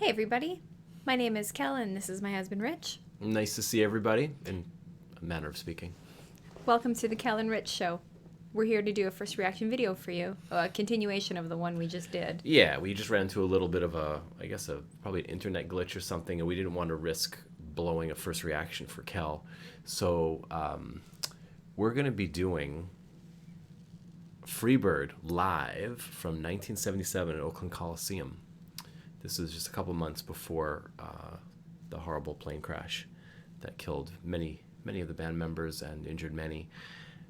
Hey everybody, my name is Kel and this is my husband Rich. Nice to see everybody, in a manner of speaking. Welcome to the Kel-n-rich Show. We're here to do a first reaction video for you, a continuation of the one we just did. Yeah, we just ran into a little bit of probably an internet glitch or something, and we didn't want to risk blowing a first reaction for Kel. So we're going to be doing Freebird live from 1977 at Oakland Coliseum. This is just a couple months before the horrible plane crash that killed many of the band members and injured many.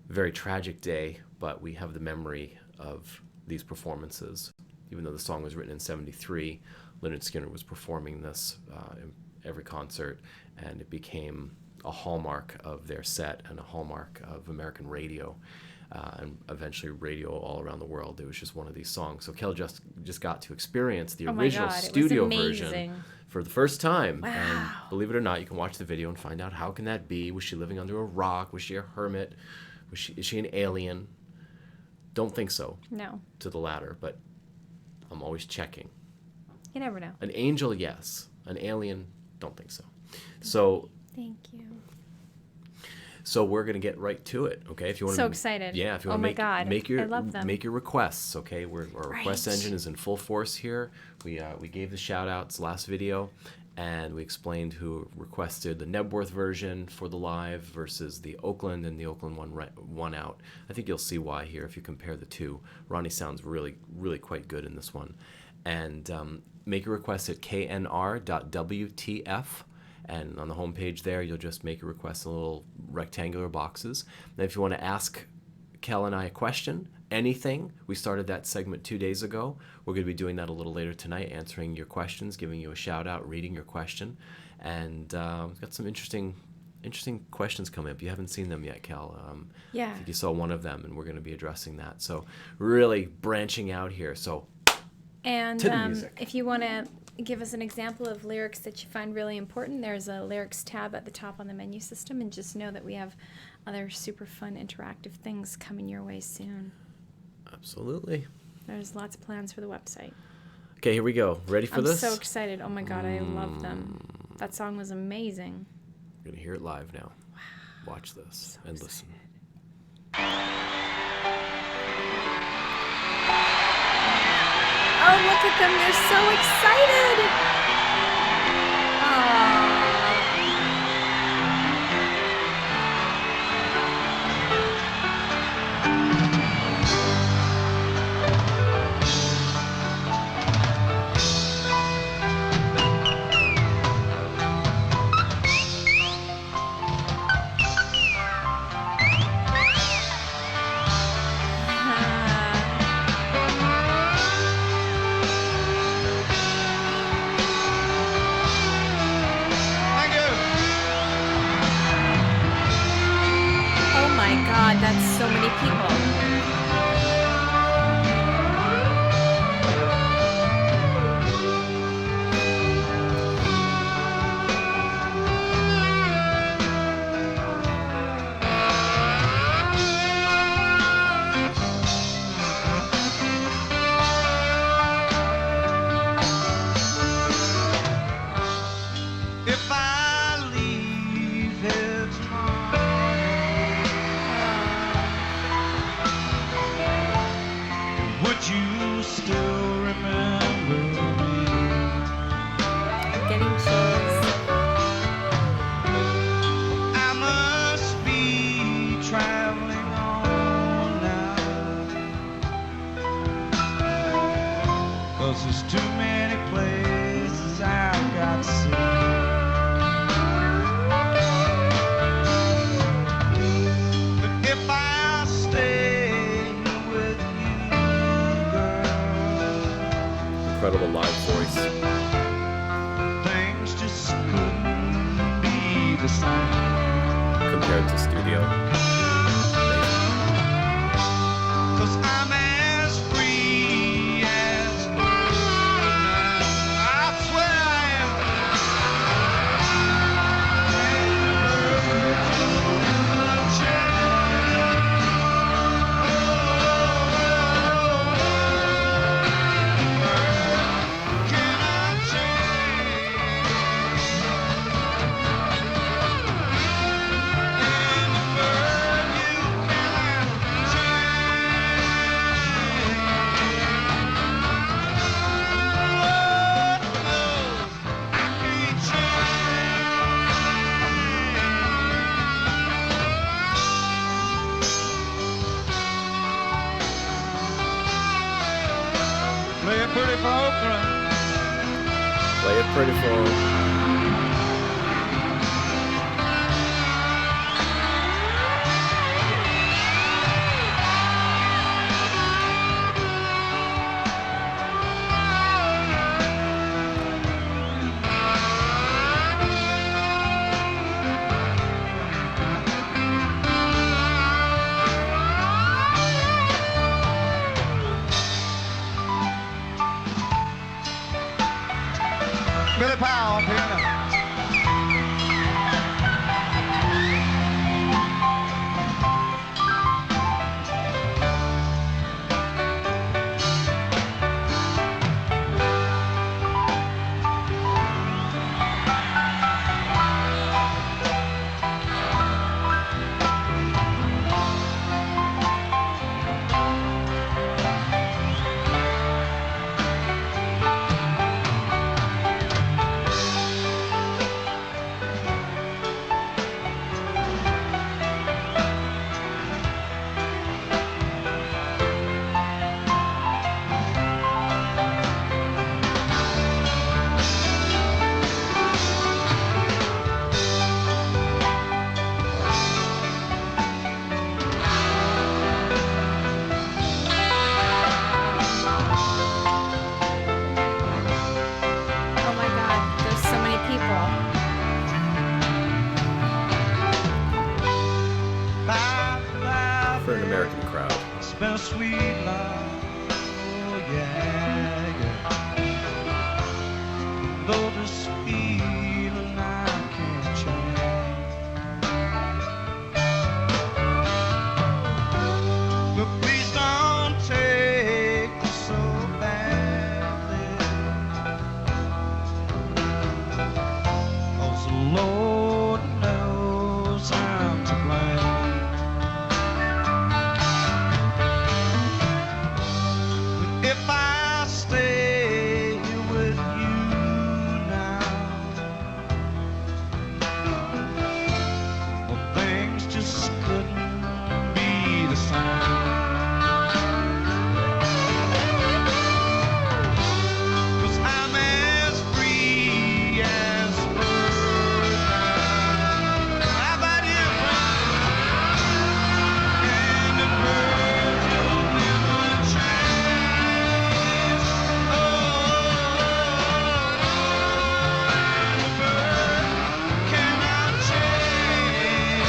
Very tragic day, but we have the memory of these performances. Even though the song was written in '73, Lynyrd Skynyrd was performing this in every concert, and it became a hallmark of their set and a hallmark of American radio. And eventually radio all around the world. It was just one of these songs. So Kel just got to experience the original studio version for the first time. Wow. And believe it or not, you can watch the video and find out how can that be. Was she living under a rock? Was she a hermit? Is she an alien? Don't think so. No. To the latter, but I'm always checking. You never know. An angel, yes. An alien, don't think so. So thank you. So we're gonna get right to it, okay? If you want So excited! Yeah, if you oh want my to God, make I love them. make your requests, okay? Our request Right. engine is in full force here. We gave the shout outs last video, and we explained who requested the Nebworth version for the live versus the Oakland, and the Oakland one won out. I think you'll see why here if you compare the two. Ronnie sounds really quite good in this one, and make your request at knr.wtf. And on the home page there, you'll just make your request in little rectangular boxes. And if you want to ask Kel and I a question, anything, we started that segment 2 days ago. We're going to be doing that a little later tonight, answering your questions, giving you a shout out, reading your question. And we've got some interesting questions coming up. You haven't seen them yet, Kel. Yeah. I think you saw one of them, and we're going to be addressing that. So really branching out here. So and to the music. If you want to give us an example of lyrics that you find really important, there's a lyrics tab at the top on the menu system, and just know that we have other super fun interactive things coming your way soon. Absolutely. There's lots of plans for the website. Okay, here we go. Ready for this? I'm so excited. Oh my God, I love them. That song was amazing. We're going to hear it live now. Wow. Watch this and listen. Oh, look at them. They're so excited. God, that's so many people. If I leave here tomorrow, would you still remember me? I'm getting chills. I must be traveling on now, 'cause there's too many places I've got to see. But if I stay with you, girl, Incredible live voice. things just couldn't be the same. Compared to studio. 'Cause I'm as free as a bird now. I swear I am. Can I change? Oakland. Play it pretty for 'em. Billy Powell, piano. Oh my God, there's so many people. For an American crowd. It's been a sweet life, oh yeah, yeah. Though this feeling I can't change, but please don't take this so badly, 'cause the Lord knows I'm to blame. If I stay with you now, well, things just couldn't be the same. 'Cause I'm as free as a bird now. How about you, friend? And the bird will never change. Oh, and the bird cannot change.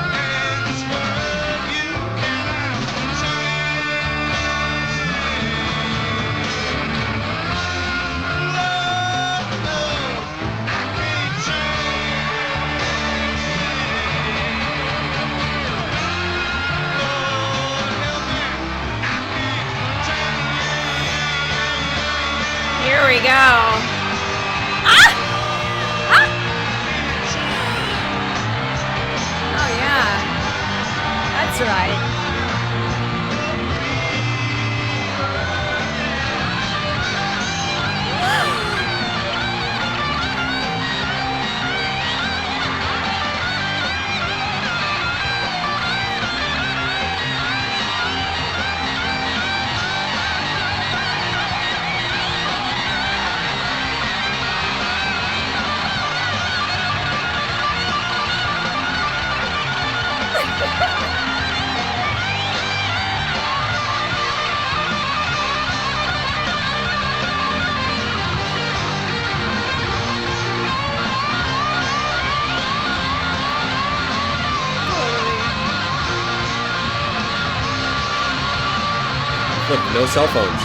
And this world you cannot change. Lord knows I can't change. Lord help me, I can't change. Here we go. Ah! Ah! Oh yeah, that's right. Look, no cell phones.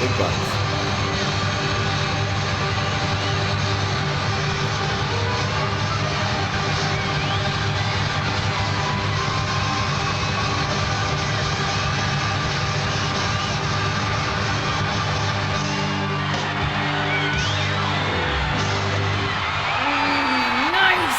Big bucks. Nice.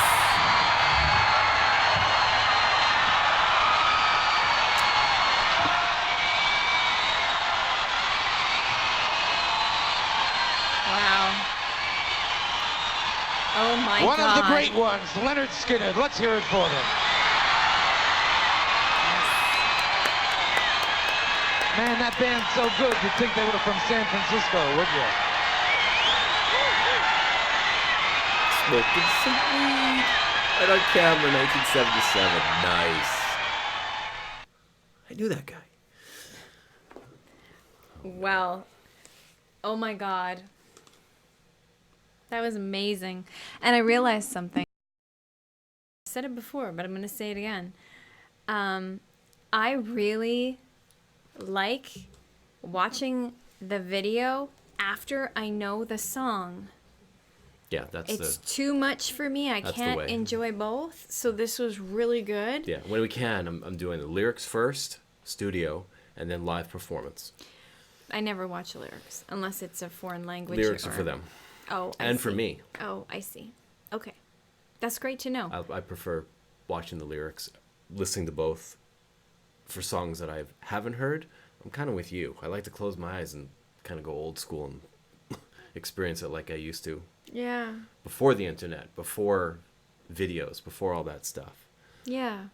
Wow. Oh my One God. of the great ones, Lynyrd Skynyrd. Let's hear it for them. Man, that band's so good, you'd think they were from San Francisco, would you? Smoking some weed. Right on camera, 1977. Nice. I knew that guy. Well, oh my God. That was amazing. And I realized something. I said it before, but I'm going to say it again. I really like watching the video after I know the song. Yeah, that's It's the too much for me. I That's the can't way. enjoy both. So this was really good. yeah. When we can, I'm doing the lyrics first, studio, and then live performance. I never watch lyrics unless it's a foreign language. Lyrics are or- for them Oh, I and for see. me. Oh, I see. Okay. That's great to know. I prefer watching the lyrics, listening to both. For songs that I haven't heard, I'm kind of with you. I like to close my eyes and kind of go old school and experience it like I used to Yeah. before the internet, before videos, before all that stuff. Yeah.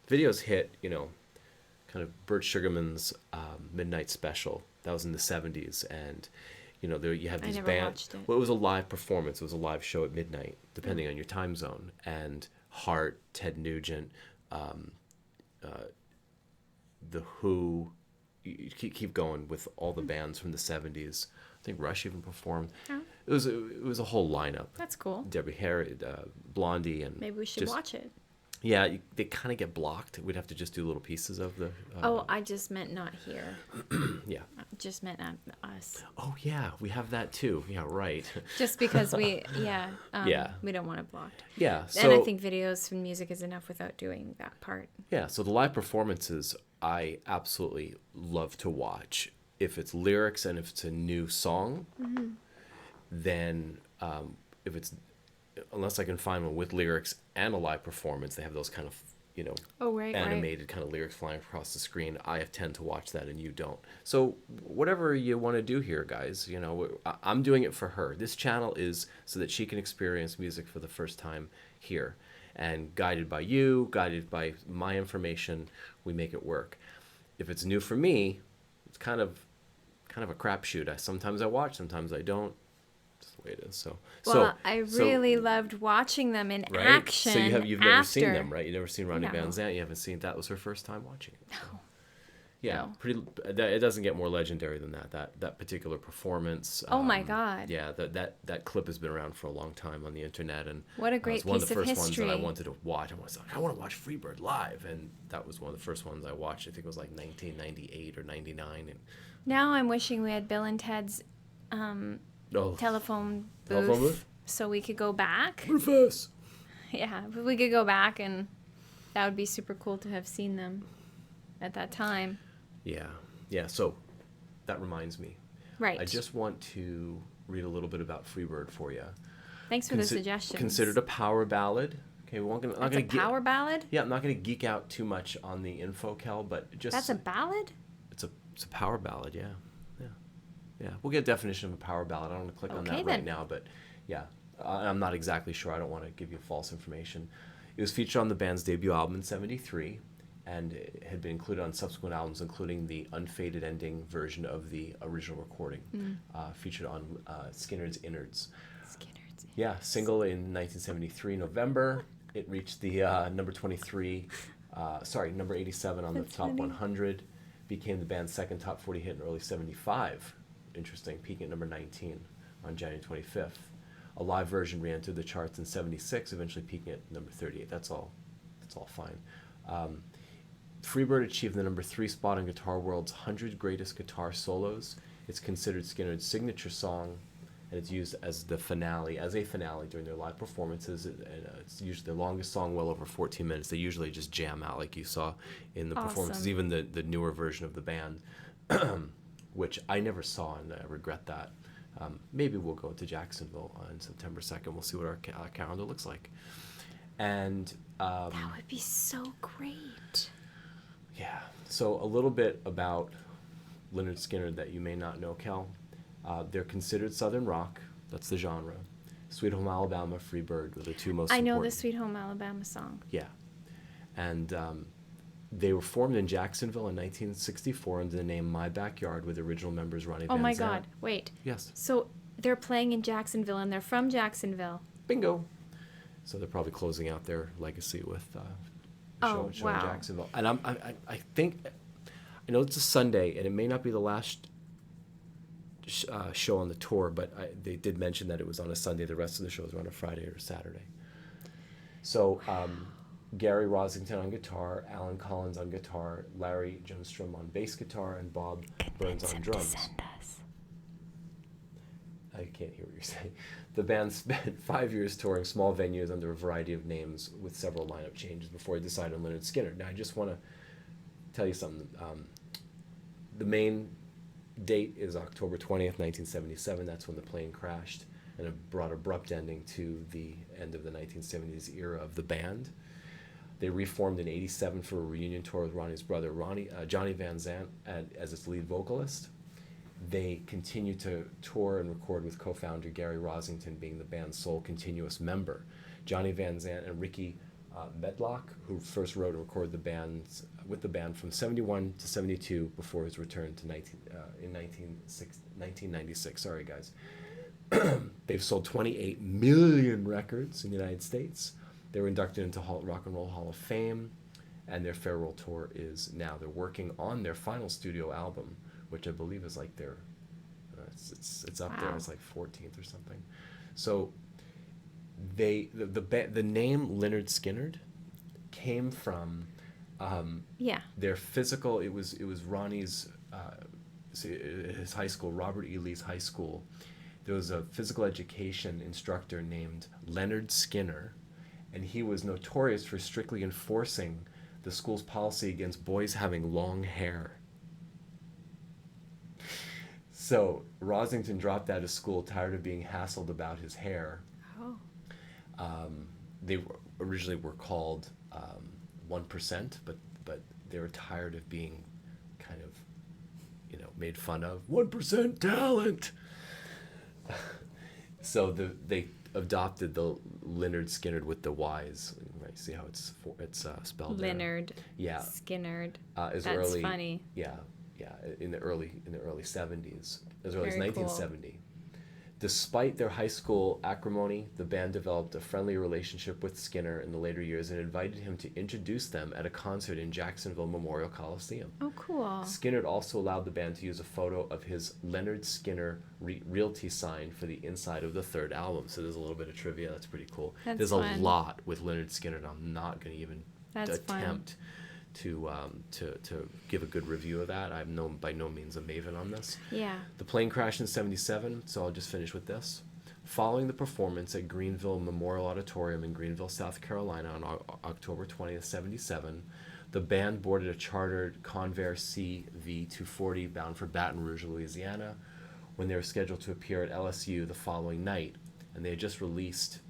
Videos hit, kind of Burt Sugarman's Midnight Special. That was in the 70s, and there you have I these never bands. watched it. Well, it was a live performance. It was a live show at midnight, depending on your time zone. And Hart, Ted Nugent, The Who, you keep going with all the bands from the 70s. I think Rush even performed. Oh. It was a whole lineup. That's cool. Debbie Harry, Blondie, and Maybe we should just- watch it. Yeah, they kind of get blocked. We'd have to just do little pieces of the. Oh, I just meant not here. Yeah. I just meant not us. Oh yeah, we have that too. Yeah, right. Just because we, yeah. Yeah. We don't want it blocked. Yeah. So And I think videos from music is enough without doing that part. yeah, so the live performances I absolutely love to watch. If it's lyrics and if it's a new song, then if it's unless I can find one with lyrics and a live performance, they have those kind of Oh, right, animated kind of lyrics flying across the screen. I tend to watch that and you don't. So whatever you want to do here, guys, I'm doing it for her. This channel is so that she can experience music for the first time here. And guided by you, guided by my information, we make it work. If it's new for me, it's kind of a crapshoot. Sometimes I watch, sometimes I don't. That's the way it is. So Well, I really loved watching them in right? action. So you've never seen after. them, right? You've never seen Ronnie No. Van Zant. You haven't seen that was her first time watching it. So. Yeah, No. It doesn't get more legendary than that particular performance. Oh my God. Yeah, that clip has been around for a long time on the internet, and What a it great was one of piece the of first ones that I history. wanted to watch. I was like, I want to watch Freebird live, and that was one of the first ones I watched. I think it was like 1998 or 99, and Now I'm wishing we had Bill and Ted's telephone booth, so we could go back. Rufus. Yeah, if we could go back, and that would be super cool to have seen them at that time. Yeah. So that reminds me. Right. I just want to read a little bit about Freebird for you. Thanks for the suggestions. Considered a power ballad. Okay, That's a power ballad? Yeah, I'm not going to geek out too much on the info, Kel, but just That's a ballad? it's a power ballad. Yeah. We'll get a definition of a power ballad. I don't want to click on Okay, that then. right now, but yeah, I'm not exactly sure. I don't want to give you false information. It was featured on the band's debut album in '73, and it had been included on subsequent albums, including the unfaded ending version of the original recording, featured on Skynyrd's Innards. Skynyrd. Yeah, single in 1973 November. It reached the number 87 on the That's top funny. 100. Became the band's second top 40 hit in early '75. Interesting, peaking at number 19 on January 25th. A live version re-entered the charts in '76, eventually peaking at number 38. That's all fine. Freebird achieved the number 3 spot on Guitar World's 100 Greatest Guitar Solos It's considered Skynyrd's signature song, and it's used as a finale during their live performances. And it's usually the longest song, well over 14 minutes. They usually just jam out like you saw in the performances, Awesome. even the newer version of the band, which I never saw, and I regret that. Maybe we'll go to Jacksonville on September 2nd. We'll see what our calendar looks like. And That would be so great. yeah, so a little bit about Lynyrd Skynyrd that you may not know, Kel. They're considered Southern rock. That's the genre. Sweet Home Alabama, Free Bird were the two most I know the important. Sweet Home Alabama song. Yeah. And they were formed in Jacksonville in 1964 under the name My Backyard with original members Ronnie Oh Van my Zant. God. Wait. Yes. So they're playing in Jacksonville and they're from Jacksonville. Bingo. So they're probably closing out their legacy with Oh, show in wow. Jacksonville. And I think, I know it's a Sunday, and it may not be the last show on the tour, but they did mention that it was on a Sunday. The rest of the shows were on a Friday or Saturday. So Gary Rosington on guitar, Alan Collins on guitar, Larry Johnstrom on bass guitar, and Bob Burns on drums. I can't hear what you're saying. The band spent 5 years touring small venues under a variety of names with several lineup changes before he decided on Lynyrd Skynyrd. Now, I just want to tell you something. The main date is October 20th, 1977. That's when the plane crashed, and it brought abrupt ending to the end of the 1970s era of the band. They reformed in '87 for a reunion tour with Ronnie's brother, Johnny Van Zant, as its lead vocalist. They continued to tour and record with co-founder Gary Rosington being the band's sole continuous member. Johnny Van Zant and Ricky Medlock, who first wrote and recorded with the band from 71 to 72 before his return to 1996. Sorry, guys. They've sold 28 million records in the United States. They were inducted into Rock and Roll Hall of Fame, and their farewell tour is now. They're working on their final studio album, which I believe is like their, it's up there. Wow. It's like 14th or something. So the name Lynyrd Skynyrd came from their physical. It was Ronnie's his high school, Robert E. Lee's high school. There was a physical education instructor named Lynyrd Skynyrd, and he was notorious for strictly enforcing the school's policy against boys having long hair. So Rosington dropped out of school, tired of being hassled about his hair. Oh. They originally were called 1%, but they were tired of being kind of, made fun of. 1% talent. So they adopted the Lynyrd Skynyrd with the Y's. Right? See how it's spelled there? Lynyrd. Yeah. Skynyrd. As That's early, funny. Yeah, in the early 70s, as early as Very cool. 1970. Despite their high school acrimony, the band developed a friendly relationship with Skynyrd in the later years and invited him to introduce them at a concert in Jacksonville Memorial Coliseum. Oh, cool. Skynyrd also allowed the band to use a photo of his Lynyrd Skynyrd realty sign for the inside of the third album. So there's a little bit of trivia. That's pretty cool. That's there's fun. a lot with Lynyrd Skynyrd. I'm not going to even That's attempt to give a good review of that. I'm by no means a maven on this. Yeah. The plane crashed in '77, so I'll just finish with this. Following the performance at Greenville Memorial Auditorium in Greenville, South Carolina on October 20th, '77, the band boarded a chartered Convair CV-240 bound for Baton Rouge, Louisiana, when they were scheduled to appear at LSU the following night. And they had just released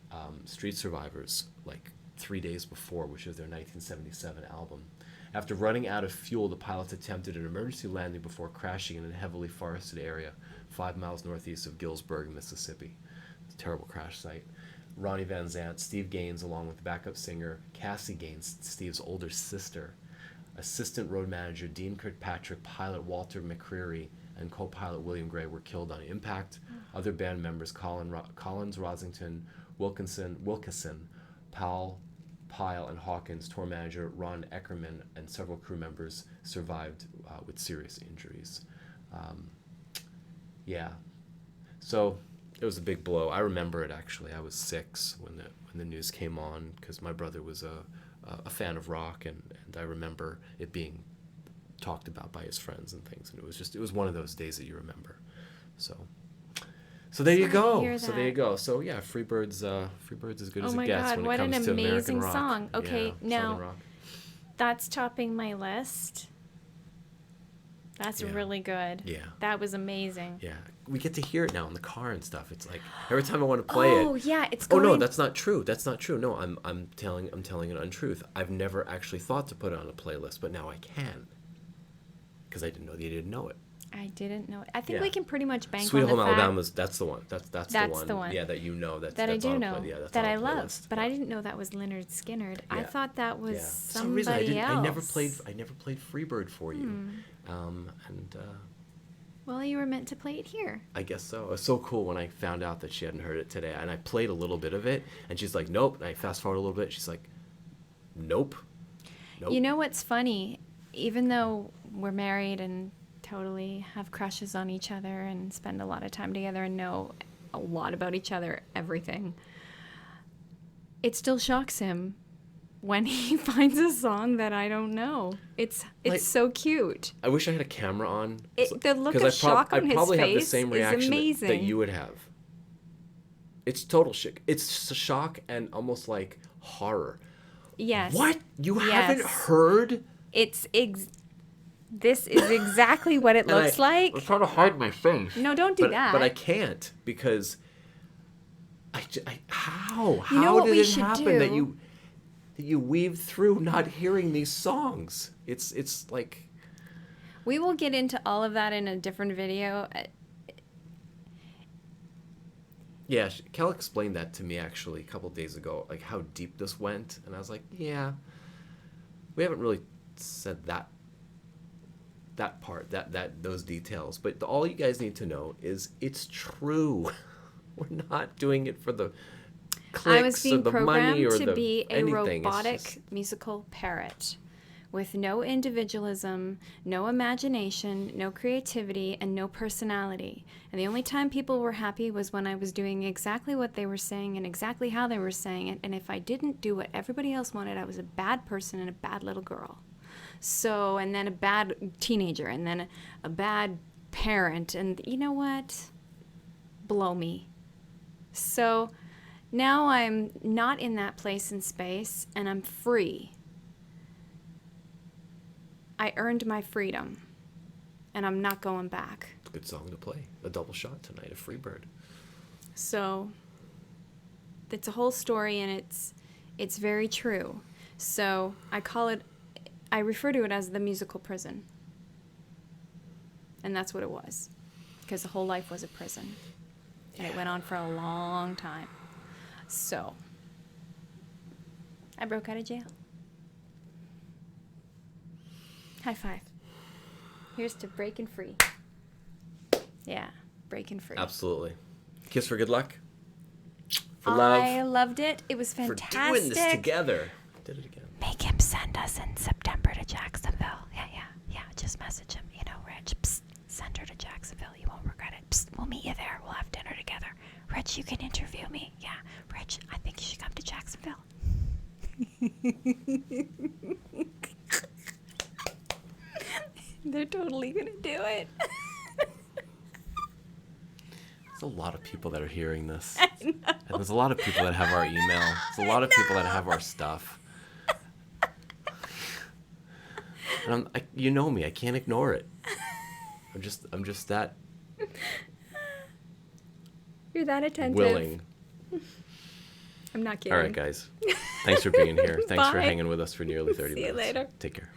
Street Survivors like 3 days before, which was their 1977 album. After running out of fuel, the pilots attempted an emergency landing before crashing in a heavily forested area 5 miles northeast of Gillsburg, Mississippi. It's a terrible crash site. Ronnie Van Zant, Steve Gaines, along with backup singer Cassie Gaines, Steve's older sister, assistant road manager Dean Kirkpatrick, pilot Walter McCreary, and co-pilot William Gray were killed on impact. Other band members Collins, Rosington, Wilkeson, Powell, Pyle, and Hawkins, tour manager Ron Eckerman, and several crew members survived with serious injuries. So it was a big blow. I remember it actually. I was 6 when the news came on because my brother was a fan of rock, and I remember it being talked about by his friends and things. And it was one of those days that you remember. So there you Sorry to go. hear So there you that. go. So yeah, Freebird's as good as Oh my it gets God, when what it an comes to American amazing rock. song. Okay, Yeah, now Southern rock. that's topping my list. That's Yeah. really good. Yeah. That was amazing. Yeah, we get to hear it now in the car and stuff. It's like every time I want to play Oh it. yeah, it's Oh going. no, that's not true. That's not true. No, I'm telling an untruth. I've never actually thought to put it on a playlist, but now I can. Because I didn't know that you didn't know it. I didn't know it. I think Yeah. we can pretty much bank Sweet on the Home fact Alabama's that's the one. That's the one. Yeah, that you know. That's that I that's do on a know, yeah, that's that on a I love, playlist. but Yeah. I didn't know that was Lynyrd Skynyrd. I Yeah. thought that was Yeah. For some somebody reason else. I never played Freebird for you. And Well, you were meant to play it here. I guess so. It was so cool when I found out that she hadn't heard it today, and I played a little bit of it, and she's like, "Nope." And I fast forward a little bit, she's like, "Nope." Nope. You know what's funny? Even though we're married and totally have crushes on each other and spend a lot of time together and know a lot about each other, everything, it still shocks him when he finds a song that I don't know. It's Like- so cute. I wish I had a camera on. The look 'cause of shock on I his probably have the face same is reaction that amazing. you would have. It's total shit. It's shock and almost like horror. Yes. What? You haven't Yes. heard? This is exactly what it And looks like. I'm trying to hide my face. No, don't do that. But I can't because how? You know How what did we it should happen that do? you weave through not hearing these songs? It's like We will get into all of that in a different video. yeah, Kel explained that to me actually a couple days ago, like how deep this went, and I was like, yeah, we haven't really said that part, that those details, but all you guys need to know is it's true. We're not doing it for the clicks I was being or the programmed money or to the be a anything. It's robotic just- musical parrot with no individualism, no imagination, no creativity, and no personality. And the only time people were happy was when I was doing exactly what they were saying and exactly how they were saying it. And if I didn't do what everybody else wanted, I was a bad person and a bad little girl. So, and then a bad teenager, and then a bad parent. And you know what? Blow me. So now I'm not in that place and space, and I'm free. I earned my freedom, and I'm not going back. It's a good song to play. A double shot tonight, a Freebird. So it's a whole story, and it's very true. So I refer to it as the musical prison. And that's what it was, because the whole life was a prison. And it went on for a long time. So I broke out of jail. High five. Here's to breaking free. Yeah, breaking free. Absolutely. Kiss for good luck. For love. I loved it. It was For fantastic. doing this together. Did it again. Make him send us in September to Jacksonville. Yeah. Just message him. You know, Rich, psst, send her to Jacksonville. You won't regret it. Psst, we'll meet you there. We'll have dinner together. Rich, you can interview me. Yeah. Rich, I think you should come to Jacksonville. They're totally going to do it. There's a lot of people that are hearing this. And there's a lot of people that have our email. There's a lot of people that have our stuff. And you know me. I can't ignore it. I'm just that You're that attentive. willing. I'm not kidding. All right, guys. Thanks for being here. Thanks for Bye. hanging with us for nearly 30 See you minutes. later. Take care.